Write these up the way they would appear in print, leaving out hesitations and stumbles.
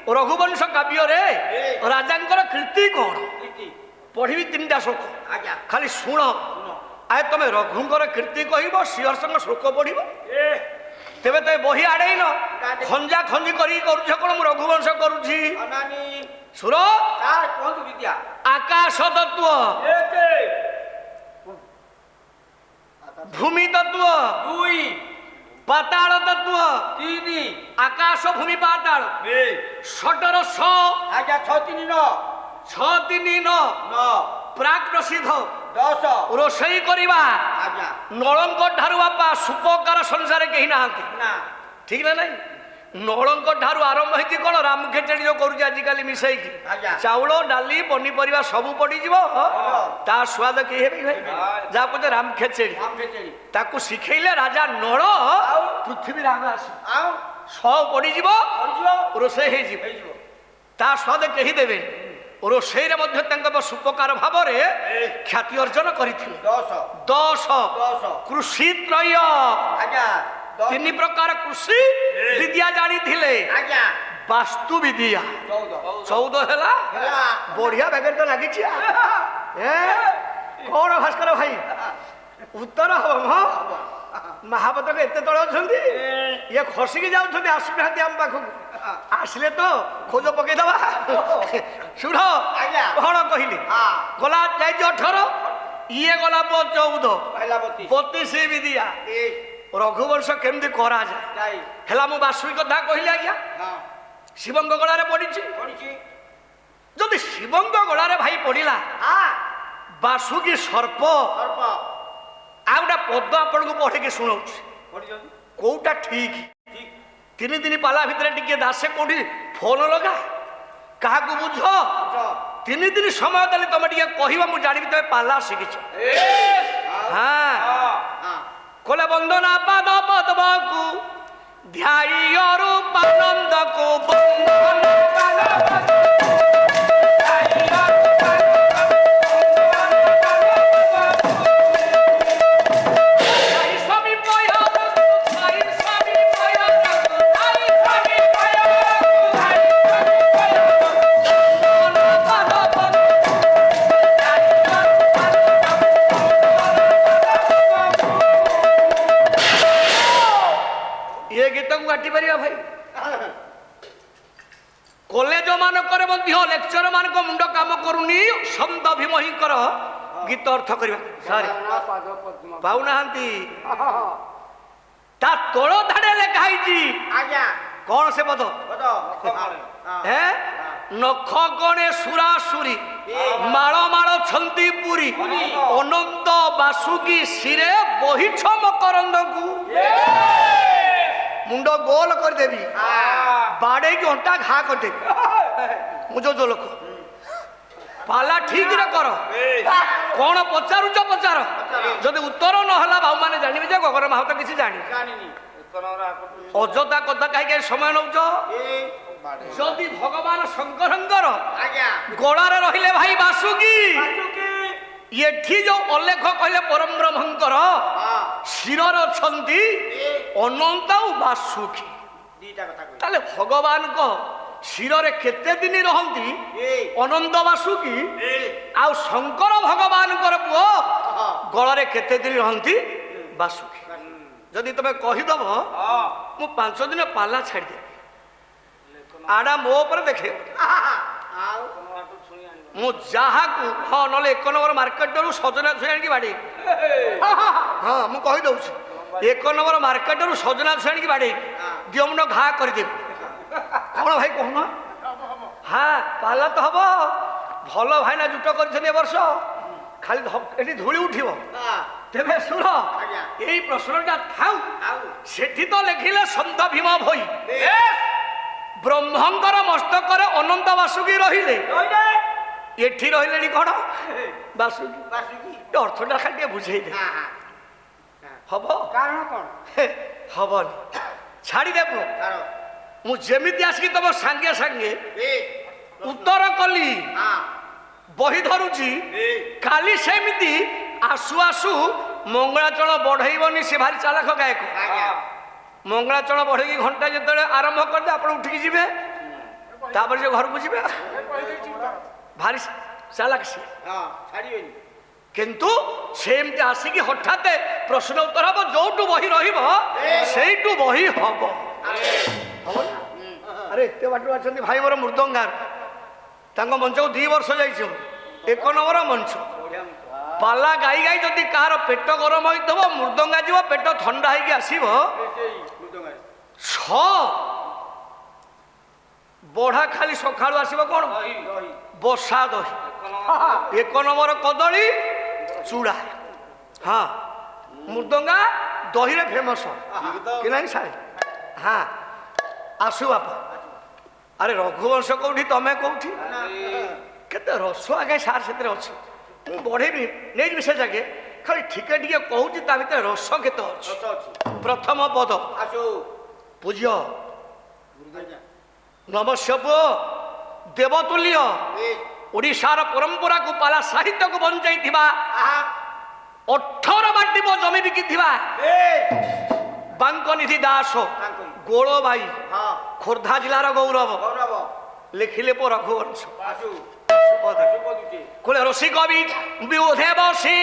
रघुवंश काव्य रे राजांकर कीर्ति कौन पढ़ी 3टा श्लोक खाली शुण आए तुम रघुंकर कीर्ति कह श्रीहर्षण श्लोक पढ़ तेरे तो बही आड़े न खंजा खंजी कर कौन मु रघुवंश करुच्छी सुर आकाश तत्व भूमि तत्व पाताल तत्व आकाश भूमि पाताल 6 प्राक प्रसिद्ध 10 रोषई करवा नलंक ठारू बापा सुपकार संसार कहीं ना ठीक ना नहीं नलंक ठारू आरंभ होती कौन राम खेचड़ी जो करुचे आजिकल मिसई चाउल डाली पनीपरिया सब पड़ो स्वाद किए भाई जहाँ कहे राम खेचड़ी ताकू शिखेले राजा नल पृथ्वी राग सब पड़ रोषई ता स्वाद कही देवे रोषई सुपकार भाव ख्याति अर्जन करथिले 10 कृषि त्रय 3 प्रकार कृषि विद्या जानी थिले वास्तु विद्या 14 है बढ़िया बैगर तो लगी कौन भास्कर भाई उत्तर हम महापत एत तले अच्छा ये खसिकी जाऊँ आसुना आम पाखक आसले तो खोज पकईदबा शुण कौन कहली गला जाए 18 ये गला 14 32 विद्या रघुवंश केमती करा जाए है मु वासुकी कथा कहली आज्ञा शिवंग गलारे पड़ी जदि शिवंग गलारे भाई पड़ा वासुकी सर्प आ गोटे पद आपण को पढ़े शुणु कौटा ठीक 3 दिन पाला भितर टिके दासे कौटी फोन लगा क्या बुझ 3 दिन समय देली तुम टे कह मुझे जानी तुम पाला शिखिच हाँ कोले बंदना पाद पद्म को ध्याय रूपानंद को भाई कॉलेज मानक लेक्चर मानक मुंड काम करूनी शब्द भीमहीकर गीत अर्थ करवा पाऊना तोड़ धाड़े लिखाई कौन से पद नख गणे सुरासुरी माल माल छंदी पुरी अनंत बासुकी सिरे बहिछ मकरंद को मुंड गोल करदेवी बाड़े की अंटा घा करदेवी मुझे जो लोक पाला ठीक रे कर कौन पचारुच पचार जदि उत्तर नहला बाबू मैंने जानवे जे गगर माह तो किसी जानी अजता कथा कहीं समय नौच जदि भगवान शंकर गलारे रहिले भाई बासुकी ये जो उल्लेख कहले परम ब्रह्मंकर शिरर छंदी अनंत बासुकी ताले भगवान को शिरर केते दिन रहंती अनंत बासुकी आ शंकर भगवान पुओ गलरे केते दिन रहंती बासुकी जदि तुम कहीदब मु 5 दिन पाला छाड़ दे आड़ा मो पर देखे मु जहाँ को हाँ ना 1 नंबर मार्केट सजना छुई आनी बाड़ी हाँ मु कहीदे 1 नंबर मार्केट सजना छुई आनी बाड़ी दियो मुंड घा करदे कौन भाई कहना हाँ पाला तो हम भल भाईना जुट कर वर्ष खाली धूली उठिब तेरे सुन यही प्रश्नटा थाउ सेठी तो लिखिले संत भीम भई ब्रह्मंकर मस्तक अनंत बासुकी रहिले एठी रहिले कौन बासुकी अर्थटा खाली बुझे दे हम कारण कौन हबनी छाड़ी देबो मु जेमिति आसिकी तुम सांगे सांगे उत्तर कली बही धरुची काली सेमिति आसु आसु मंगलाचरण बढ़ेबनी से भारी चालाक गायक मंगलाचरण बढ़े घंटा जो आरंभ करदे आप उठिकी जी तापर से घर को जीवे भारी चालाक सी किंतु सेमती आसिक हठात प्रश्न उत्तर हम जो बही रही बही हम अरे एत बाट अच्छा भाई मोर मृदंगार मंच को 2 वर्ष जा 1 नंबर मंच पाला गाई गाई जदि कार पेट गरम हो मृदंगा जीव पेट ठंडा होगी आसब बढ़ा खाली सका आसब कौन बसा दही 1 नंबर कदली चूड़ा हाँ मृदंगा दही रे फेमस कि नहीं सारे हाँ आसु बापा अरे रघुवंश कौटी तमें कौटी केते रस आगे सार से अच्छी बढ़ेबी नहीं से जगह खाली ठिके टिके कहूँ ता भर रस केते अच्छी प्रथम पद पूज्य नमस्य पु देवतुल्य ओडिशार परंपरा को पाला साहित्य को बंचाई 18 बाटी जमी बिकी बांकनिधि दास गोल भाई खोर्धा जिलार गौरव लिखिले पो रघुवंश कोले रसी कवि विधे बसी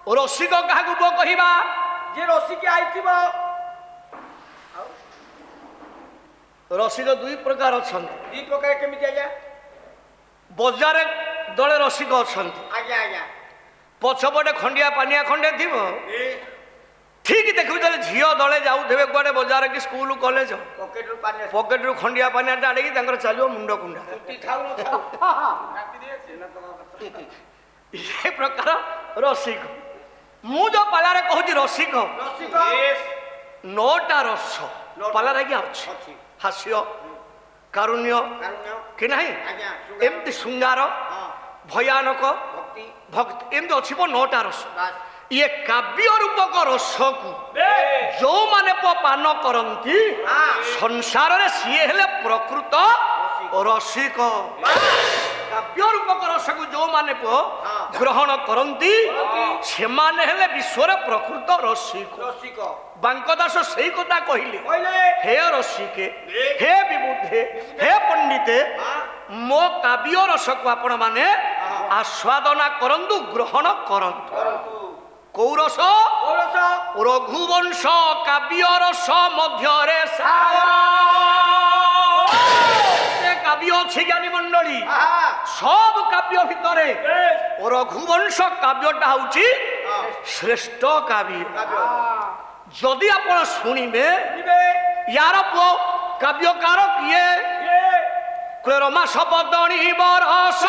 रसिक क्या कहवा जे रसिक रसिक 2 प्रकार अच्छा 2 प्रकार केमिति आज्ञा बजार दले रसिक अच्छा पछपटे खंडिया पानिया खंडे थी ठीक देखु झील दले जाऊे कड़े बजार की स्कूल कॉलेज पकेट रु खंडिया पानिया आड़े चलो मुंड कुंडा ये प्रकार रसिक मु जो पालारे कहूँ रसिक 9टा रस पालारे क्या अच्छी हास्य कारुण्य कि नहीं एमती श्रृंगार भयानक भक्ति एमती अच्छी 9टा रस ये काव्य रूपक रस को जो माने पान करती संसार रे सी हेले प्रकृत रसिक काव्य रूपक रस को जो माने ग्रहण करती से माने हेले विश्वर प्रकृत रसिक बांकदास से कथा कहले हे रसिके हे विबुद्धे हे पंडिते मो काव्य रस को आपण माने आस्वादना करंतु ग्रहण करंतु कौ रस रघुवंश काव्य रस मध्य काव्य अच्छी ज्ञानी मंडली सब काव्य भितर रघुवंश काव्यटा हूँ श्रेष्ठ काव्य जदि आप शुणवे यार पुओ काव्यकार किए रमा शपदणी बरस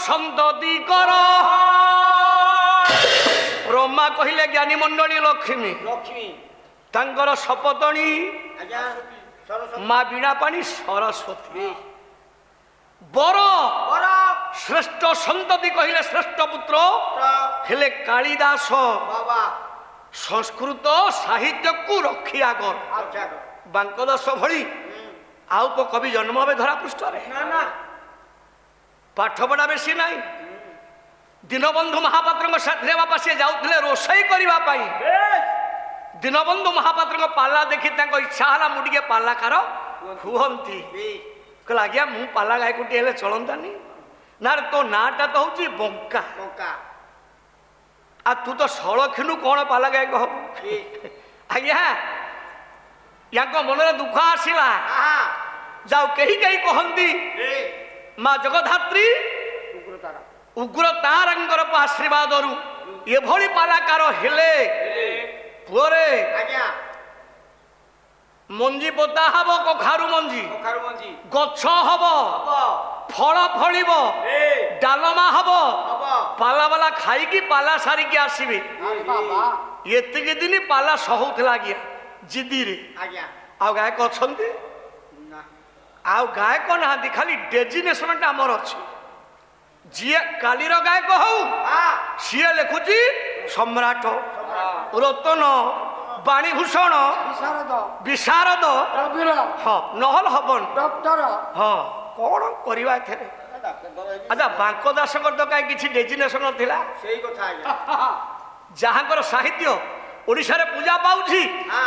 संतति कर ब्रह्मा कहले ज्ञानी मंडली लक्ष्मी तांकर सपतणी माँ बीणा पानी सरस्वती बर श्रेष्ठ संतति कहले श्रेष्ठ पुत्र हेले कालिदास संस्कृत साहित्य को रखिया कर बांकदास भली आउ कवि जन्म हे धरा पृष्ठ पाठपढ़ा बेसी नाई दीनबंधु महापात्र साथी बापा सी जाऊे रोषई करने दीनबंधु महापात्र पाला देखी इच्छा है मुझे पालाकार खुहती कहला आज्ञा मु पाला गायकुटी हेले चलतानी ना तो नाटा तो हूँ बंका आ तू तो सड़खिनु कौन पाला गायक हम आज्ञा या मन दुख आसला जाओ कहीं कहीं कहती माँ जगधात्री उग्र तारंगर आशीर्वाद ये पालाकार हेले ପୁଅରେ ଆଜ୍ଞା ମଞ୍ଜି ପୋତା ହବ କଖାରୁ ମଞ୍ଜି ଗଛ ହବ ଫଳ ଫଳିବ ଡାଲମା ହବ ପାଲା ବାଲା ଖାଇକି ପାଲା ସାରିକି ଆସିବେ ଏତିକି ଦିନ ପାଲା ସହୁଥିଲା ଆଜ୍ଞା ଜିଦିରେ ଆଉ ଗାୟକ ଅଛନ୍ତି ଆଉ ଗାୟକ ନାହାନ୍ତି ଖାଲି ଡେଜିନେସନଟା ଆମର ଅଛି ଯିଏ କାଲିର ଗାୟକ ହଉ ସିଏ ଲେଖୁଛି ସମ୍ରାଟ ରତନ ବାଣୀଭୂଷଣ ବିଶାରଦ ହଁ ନହେଲେ ହବନି ହଁ କଣ କରିବା ଏଥିରେ ଆଚ୍ଛା ବାଙ୍କ ଦାସଙ୍କର ତ କାହିଁ କିଛି ଡେଜିନେସନ ଥିଲା ଯାହାଙ୍କର ସାହିତ୍ୟ ଓଡ଼ିଶାରେ ପୂଜା ପାଉଛି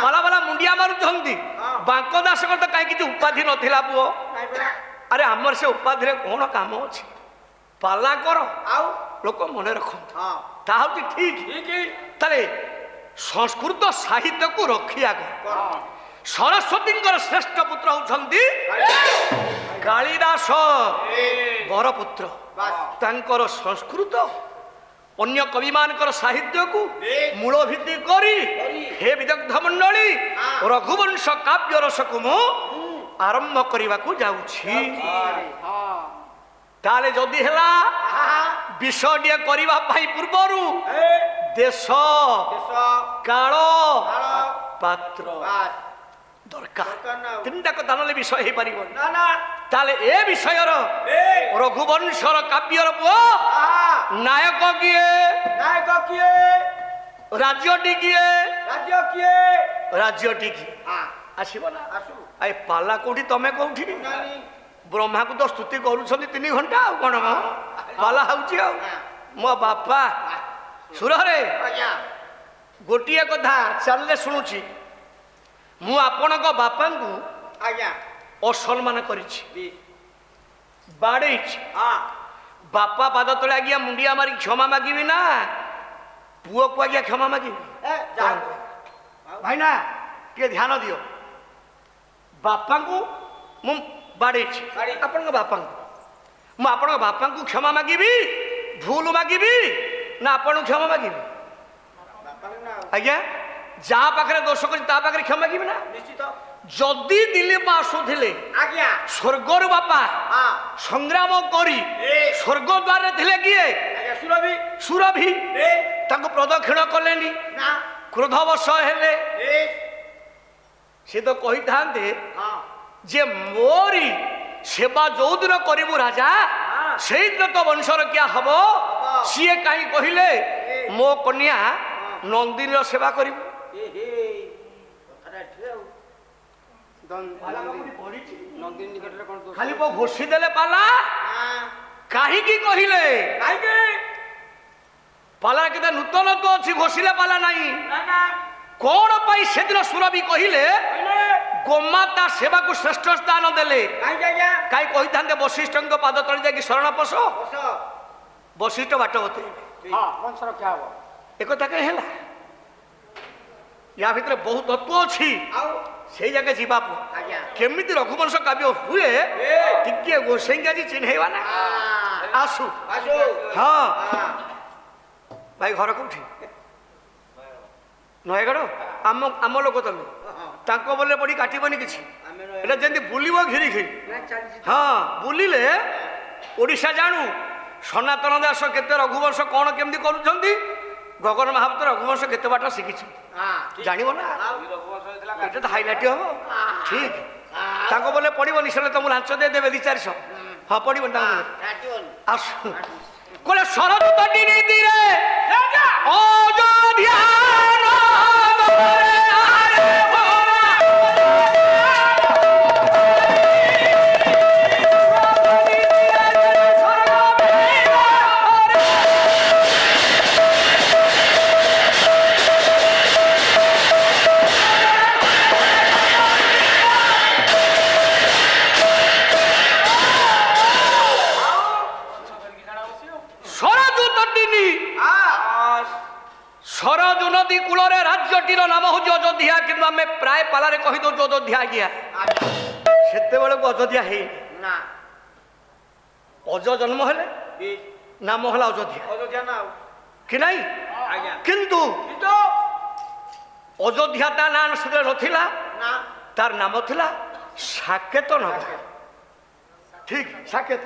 ପାଲା ବାଲା ମୁଣ୍ଡିଆ ମାରୁଛନ୍ତି ବାଙ୍କ ଦାସଙ୍କର ତ କାହିଁ କିଛି ଉପାଧି ନଥିଲା ପୁଅ ଆରେ ଆମର ସେ ଉପାଧିରେ କଣ କାମ ଅଛି ପାଲା କର ଆଉ ଲୋକ ମନେ ରଖନ୍ତୁ ତାହା ହଉଛି ଠିକ ତାହେଲେ ସଂସ୍କୃତ ସାହିତ୍ୟକୁ ରଖିବା ସରସ୍ୱତୀଙ୍କର ଶ୍ରେଷ୍ଠ ପୁତ୍ର ହଉଛନ୍ତି କାଳିଦାସ ବରପୁତ୍ର ତାଙ୍କର ସଂସ୍କୃତ ଅନ୍ୟ କବିମାନଙ୍କର ସାହିତ୍ୟକୁ ମୂଳ ଭିତ୍ତି କରି ହେ ବିଦଗ୍ଧ ମଣ୍ଡଳୀ ରଘୁବଂଶ କାବ୍ୟ ରସକୁ ମୁଁ ଆରମ୍ଭ କରିବାକୁ ଯାଉଛି ତାହେଲେ ଯଦି ହେଲା ବିଷୟଟିଏ କରିବା ପାଇଁ ପୂର୍ବରୁ ଦେଶ କାଳ ପାତ୍ର ଦରକାର ତିନିଟା କଥା ନହେଲେ ବିଷୟ ହେଇପାରିବନି ତାହେଲେ ଏ ବିଷୟର ରଘୁବଂଶର କାବ୍ୟର ପୁଅ ନାୟକ କିଏ ରାଜ୍ୟଟି କିଏ ରାଜ୍ୟଟି କିଏ ଆସିବ ନା ଏ ପାଲା କୋଉଠି ତମେ କୋଉଠି ବ୍ରହ୍ମାକୁ ତ ସ୍ତୁତି କରୁଛନ୍ତି 3 ଘଣ୍ଟା ଆଉ କଣ ପାଲା ହଉଛି ଆଉ ମୋ ବାପା ସୁରରେ ଗୋଟିଏ କଥା ଚାଲିଲେ ଶୁଣୁଛି ମୁଁ ଆପଣଙ୍କ ବାପାଙ୍କୁ ଅସମ୍ମାନ କରିଛି ବାଡେଇଛି ବାପା ପାଦ ତଳେ ଆଜ୍ଞା ମୁଣ୍ଡିଆ ମାରି କ୍ଷମା ମାଗିବି ନା ପୁଅକୁ ଆଜ୍ଞା କ୍ଷମା ମାଗିବି ଭାଇନା ଟିକେ ଧ୍ୟାନ ଦିଅ ବାପାଙ୍କୁ ମୁଁ ବାଡେଇଛି ଆପଣଙ୍କ ବାପାଙ୍କୁ ମୁଁ ଆପଣଙ୍କ ବାପାଙ୍କୁ କ୍ଷମା ମାଗିବି ଭୁଲ ମାଗିବି ନା ଆପଣଙ୍କୁ କ୍ଷମା ମାଗିବି ଆଜ୍ଞା ଯାହା ପାଖରେ ଦୋଷ କରିଛି ତା ପାଖରେ କ୍ଷମା ମାଗିବି ନା ଯଦି ଦିଲ୍ଲୀପ ଆସୁଥିଲେ ସ୍ୱର୍ଗରୁ ବାପା ସଂଗ୍ରାମ କରି ସ୍ୱର୍ଗ ଦ୍ୱାରରେ ଥିଲେ କିଏ ସୁରଭି ତାଙ୍କୁ ପ୍ରଦକ୍ଷିଣ କଲେନି କ୍ରୋଧବଶ ହେଲେ ସେ ତ କହିଥାନ୍ତେ ଯେ ମୋରି ସେବା ଯୋଉଦିନ କରିବୁ ରାଜା ସେଇଦିନ ତ ବଂଶର କିଆ ହବ ସିଏ କାହିଁ କହିଲେ ମୋ କନ୍ୟା ନନ୍ଦିନୀର ସେବା କରିବୁ ଖାଲି ଘୋଷି ଦେଲେ ପାଲା କାହିଁକି କହିଲେ ପାଲା କେତେ ନୂତନ ତ ଅଛି ଘୋଷିଲେ ପାଲା ନାହିଁ କଣ ପାଇଁ ସେଦିନ ସୁରଭି କହିଲେ ଗୋମାତା ସେବାକୁ ଶ୍ରେଷ୍ଠ ସ୍ଥାନ ଦେଲେ କାହିଁ କହିଥାନ୍ତେ ବଶିଷ୍ଠଙ୍କ ପାଦ ତଳେ ଯାଇକି ଶରଣ ପଶ ବଶିଷ୍ଠ ବାଟ ବତେଇବେ ଏକଥା କାହିଁ ହେଲା ୟା ଭିତରେ ବହୁତ ତତ୍ଵ ଅଛି ସେଇ ଜାଗା ଯିବା କେମିତି ରଘୁବଂଶ କାବ୍ୟ ହୁଏ ଟିକେ ଗୋସେଇକି ଆଜି ଚିହ୍ନେଇବା ନା ଆସୁ ହଁ ଭାଇ ଘର କୋଉଠି ନୟାଗଡ଼ ଆମ ଲୋକ ତମେ ତାଙ୍କ ବୋଲେ ପଡ଼ି କାଟିବନି କିଛି ଏଟା ଯେମିତି ବୁଲିବ ଘିରି ଘିରି ହଁ ବୁଲିଲେ ଓଡ଼ିଶା ଜାଣୁ ସନାତନ ଦାସ କେତେ ରଘୁବଂଶ କଣ କେମିତି କରୁଛନ୍ତି ଗଗନ ମହାପାତ୍ର ରଘୁବଂଶ କେତେ ବାଟ ଶିଖିଛୁ ଜାଣିବ ନା ଏଟା ତ ହାଇଲାଇଟ୍ ହବ ଠିକ ତାଙ୍କ ବୋଲେ ପଡ଼ିବ ନିଶ୍ଚୟ ତମକୁ ଲାଞ୍ଚ ଦେଇଦେବେ 200-400 ହଁ ପଡ଼ିବନି ତାଙ୍କ ଆସୁ କହିଲେ ଶରତ ରେ ଅଯୋଧ୍ୟା ସରଜୁ ନଦୀ କୂଳରେ ରାଜ୍ୟଟିର ନାମ ହଉଛି ଅଯୋଧ୍ୟା କିନ୍ତୁ ଆମେ ପ୍ରାୟ ପାଲାରେ କହିଦଉଛୁ ଅଯୋଧ୍ୟା ଆଜ୍ଞା ସେତେବେଳକୁ ଅଯୋଧ୍ୟା ହେଇନି ଅଜ ଜନ୍ମ ହେଲେ ନାମ ହେଲା ଅଯୋଧ୍ୟା କି ନାଇଁ କିନ୍ତୁ ଅଯୋଧ୍ୟା ତା ନାଁ ସେଥିରେ ନଥିଲା, ତାର ନାମ ଥିଲା ସାକେତ ନଗର। ଠିକ ସାକେତ,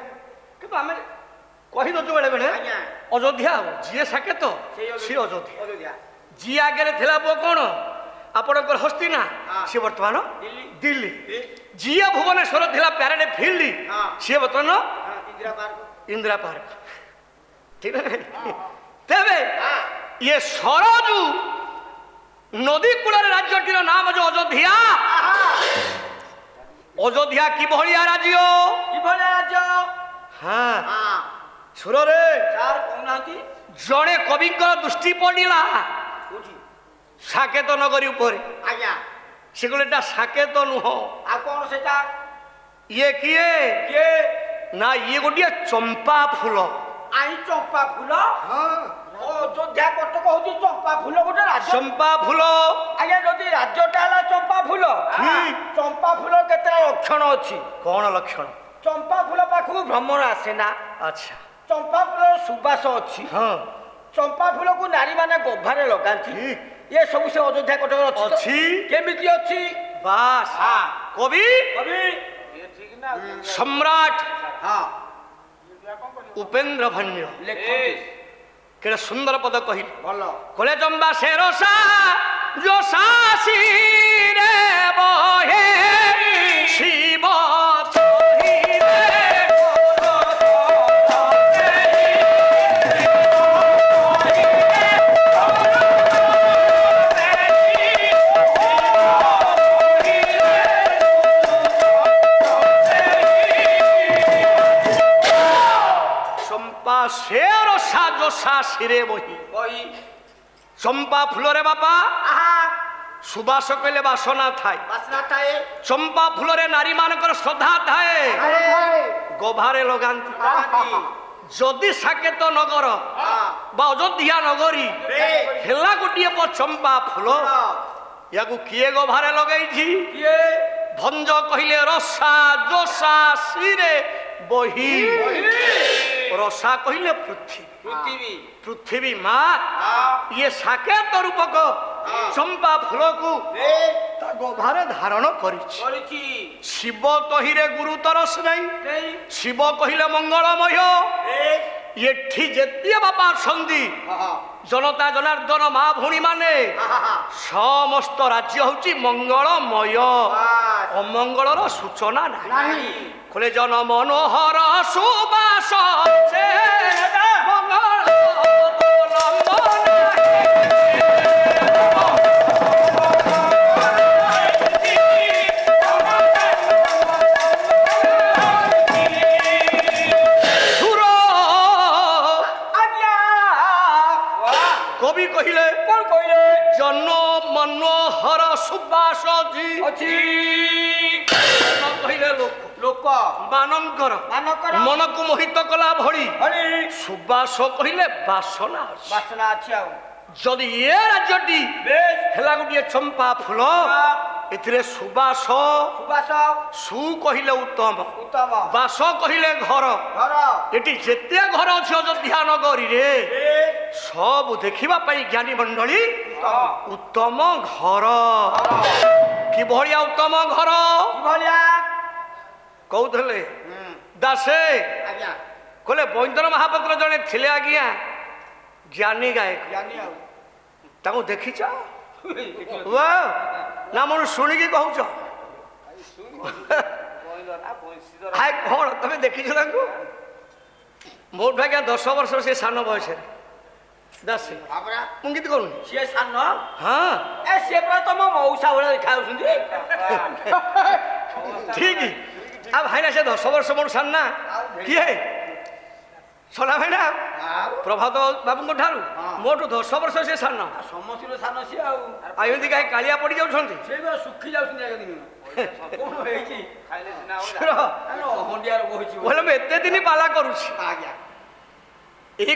କିନ୍ତୁ ଆମେ କହିଦଉଛୁ ବେଳେ ବେଳେ ଅଯୋଧ୍ୟା। ଯିଏ ସାକେତ ସିଏ ଅଯୋଧ୍ୟା। ଯିଏ ଆଗରେ ଥିଲା ପୁଅ କଣ ଆପଣଙ୍କର ହସ୍ତିନା, ସିଏ ବର୍ତ୍ତମାନ ଦିଲ୍ଲୀ। ଯିଏ ଭୁବନେଶ୍ୱର ଥିଲା ପ୍ୟାରେଡ୍ ଫିଲ୍ଡ, ସିଏ ବର୍ତ୍ତମାନ ଇନ୍ଦିରା ପାର୍କ। ঠিক আছে তেবে ইয়ে সরজু নদী কূলের রাজ্যটির নাম হচ্ছে অযোধ্যা। অযোধ্যা কি ভলিয়া রাজ্য? কি ভলিয়া রাজ্য? হ্যাঁ সুরে স্যার কোনাতি জনে কবিঙ্কর দৃষ্টি পড়িলা সাকেত নগরী উপরে। আজ্ঞা সেগুলো এটা সাকেত নুহ। আর কোন সেটা? ইয়ে কিয়ে না ইয়ে গোটিয়ে চম্পা ফুল। आई चंपा फूल अयोध्या कटक हूँ चंपा फूल गोटे राज्य। चंपा फूल आज्ञा जदि राज्यटा है चंपा फूल, चंपा फूल केते लक्षण अच्छी? कौन लक्षण? चंपा फूल पाखु भ्रमण आसे ना। अच्छा चंपा फूल सुबास अच्छी। हाँ चंपा फूल को नारी माने गभारे लगाती। ये सब से अयोध्या कटक अच्छी केमिति अच्छी? बास कवि कवि सम्राट हाँ उपेन्द्र भण्य केड़े सुंदर पद कही कले जम्बा से रसा जो सासी रे बहे शिव शेर साजो सासिरे बही बही चंपा फूलरे बापा सुबास कहले बासना थाए चंपा फूलरे नारी मानकर श्रद्धा थाए गभारे लगांती। जदि साकेत नगर बा अयोध्या नगरी हेला गोटे चंपा फूल याकू किए गभारे लगाई भंज कहले रसा जोसा सिरे बही। रसा कहले पृथ्वी पृथ्वी माँ ये साकेत रूपक चंपा फूल को गभारे धारण करिछि। शिव तहिरे गुरुतर नहीं शिव कहले मंगलमय एठी जेतिए बापा संधि जनता जनार्दन माँ भौणी माने समस्त राज्य होची मंगलमय अमंगलर सूचना नहीं। खोले जन मनोहर सुबास कवि कहले कौन कहले जन मनोहर सुबास कहले लोक मानकर मन को मोहित कला भली सुबास कहले बासना बासना अच्छी। जदि ये राज्यटी हेला गोटे चंपा फूल एथिरे सुबास सु कहले उत्तम बास कहले घर एटी जेते घर अच्छे अयोध्या नगरी रे सब देखिबा पई ज्ञानी मंडली उत्तम घर कि भलिया उत्तम घर कहूले दासे कहले बैन्द्र महापात्र जने थिले आज्ञा ज्ञानी गायक ताको देखिछ ना मन शुणिकी कहूच हाय कौन तुम देखी मोट आज्ञा 10 वर्ष से सान बयस दासी मुझे करूँ सी सान हाँ सी तुम मऊसा भाई देखा ठीक आ भाईना से 10 वर्ष मोट सान ना किए सोना भाईना प्रभात बाबू ठार मोटू 10 वर्ष से सान समस्त सान सी आमती कहीं कालिया पड़ जा सुखी जाते एत दिन पाला करुई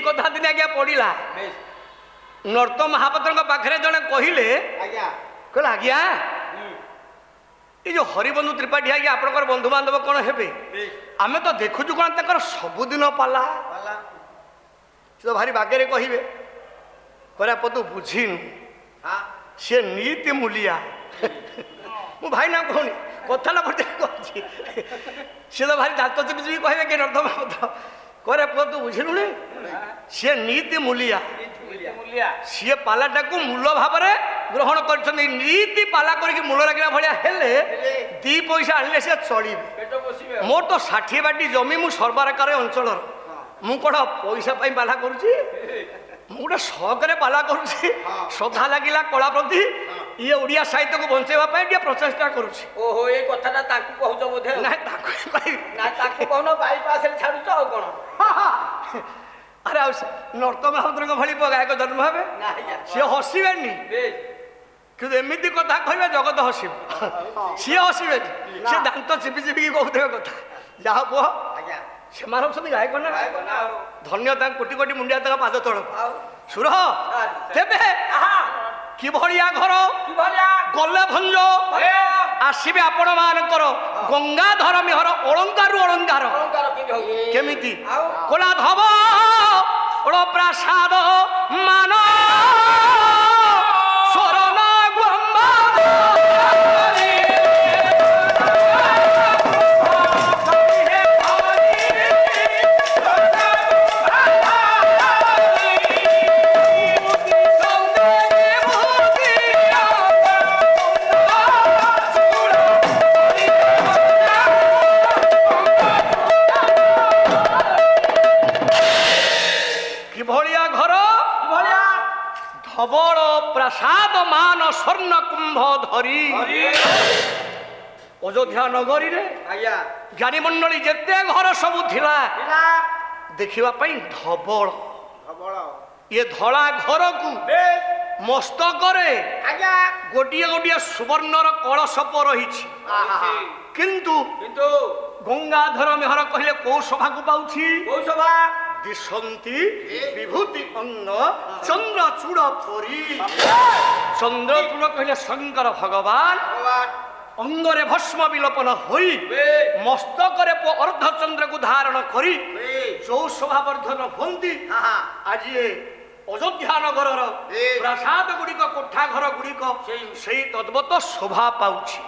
कथा दिन आज्ञा पड़ा नर्त महापात्र पाखे जड़े कहले कहले आज्ञा ये जो हरिबंधु त्रिपाठी आज्ञा आपंकर बंधु बांधव कौन हे आम तो देखुचु कौन तर सबुदिन पाला तो भारी बागे कहे कहरा पदू बुझीनु সে নীতি মূলিয়া ମୁଁ ଭାଇ ନା କହୁନି କଥାଟା ଗୋଟେ କହୁଛି ସିଏ ତ ଭାରି ଦାନ୍ତ ଚିପିଚିପି କହିବେ କି ନର୍ଦ୍ଦମା ପତ୍ର କରେ ପୁଅ ତୁ ବୁଝିଲୁଣି ସିଏ ନୀତି ମୂଲିଆ ସିଏ ପାଲାଟାକୁ ମୂଳ ଭାବରେ ଗ୍ରହଣ କରିଛନ୍ତି ନୀତି ପାଲା କରିକି ମୂଳ ଲାଗିଲା ଭଳିଆ ହେଲେ 2 ପଇସା ଆଣିଲେ ସିଏ ଚଳିବେ ମୋର ତ 60 ବାଟି ଜମି ମୁଁ ସର୍ବାରକାର ଅଞ୍ଚଳର ମୁଁ କ'ଣ ପଇସା ପାଇଁ ପାଲା କରୁଛି ମୁଁ ଗୋଟେ ସହକରେ ପାଲା କରୁଛି ଶ୍ରଦ୍ଧା ଲାଗିଲା କଳା ପ୍ରତି ଇଏ ଓଡ଼ିଆ ସାହିତ୍ୟକୁ ବଞ୍ଚେଇବା ପାଇଁ ଟିକେ ପ୍ରଚେଷ୍ଟା କରୁଛି ଓହୋ ଏଇ କଥାଟା ତାକୁ କହୁଛ ବୋଧେ ନାଇଁ ତାକୁ କହିବି ନା ତାକୁ କହୁନ ବାଇପାସରେ ଛାଡୁଛ ଆଉ କ'ଣ ଆରେ ଆଉ ନର୍ତ୍ତମା ମହାନ୍ତ୍ରଙ୍କ ଭଳି ଗାୟକ ଜନ୍ମ ହେବେ ସିଏ ହସିବେନି କିନ୍ତୁ ଏମିତି କଥା କହିବେ ଜଗତ ହସିବ ସିଏ ହସିବେନି ସିଏ ଦାନ୍ତ ଚିପି ଚିପିକି କହୁଥିବେ କଥା ଯାହା ପୁଅ ସେମାନେ ହଉଛନ୍ତି ଗାୟକ ନା ଧନ୍ୟ ତାଙ୍କ କୋଟି କୋଟି ମୁଣ୍ଡିଆ ତାଙ୍କ ପାଦ ତଳ ସୁର ତେବେ କିଭଳିଆ ଘର ଗଲେ ଭଞ୍ଜ ଆସିବେ ଆପଣ ମାନଙ୍କର ଗଙ୍ଗାଧର ମିହର ଅଳଙ୍କାରରୁ ଅଳଙ୍କାର କେମିତି କୋଲା ଧବ ଓଳ ପ୍ରାସାଦ ମାନ ସ୍ୱରଣ ଗମ୍ଭା ধবଳ ପ୍ରାସାଦ ମାନ ସ୍ୱର୍ଣ୍ଣ କୁମ୍ଭ ଧରି ଅଯୋଧ୍ୟା ନଗରୀରେ ଜ୍ଞାନୀମଣ୍ଡଳୀ ଯେତେ ଘର ସବୁ ଥିଲା ଦେଖିବା ପାଇଁ ଧବଳ ଇଏ ଧଳା ଘରକୁ ମସ୍ତକରେ ଗୋଟିଏ ଗୋଟିଏ ସୁବର୍ଣ୍ଣର କଳସପ ରହିଛି କିନ୍ତୁ ଗଙ୍ଗାଧର ମେହର କହିଲେ କୋଉ ସଭାକୁ ପାଉଛି ଦିଶନ୍ତି ବିଭୂତି ଅନ୍ନ ଚନ୍ଦ୍ରଚୂଡ଼ ପରି ଚନ୍ଦ୍ରଚୂଡ଼ କହିଲେ ଶଙ୍କର ଭଗବାନ ଅଙ୍ଗରେ ଭସ୍ମ ବିଲୋପନ ହୋଇ ମସ୍ତକରେ ଅର୍ଦ୍ଧଚନ୍ଦ୍ରକୁ ଧାରଣ କରି ଯୋଉ ଶୋଭାବର୍ଦ୍ଧନ ହୁଅନ୍ତି ଆଜି ଅଯୋଧ୍ୟା ନଗରର ପ୍ରାସାଦ ଗୁଡ଼ିକ କୋଠା ଘର ଗୁଡ଼ିକ ସେଇ ତଦ୍ବତ ଶୋଭା ପାଉଛି।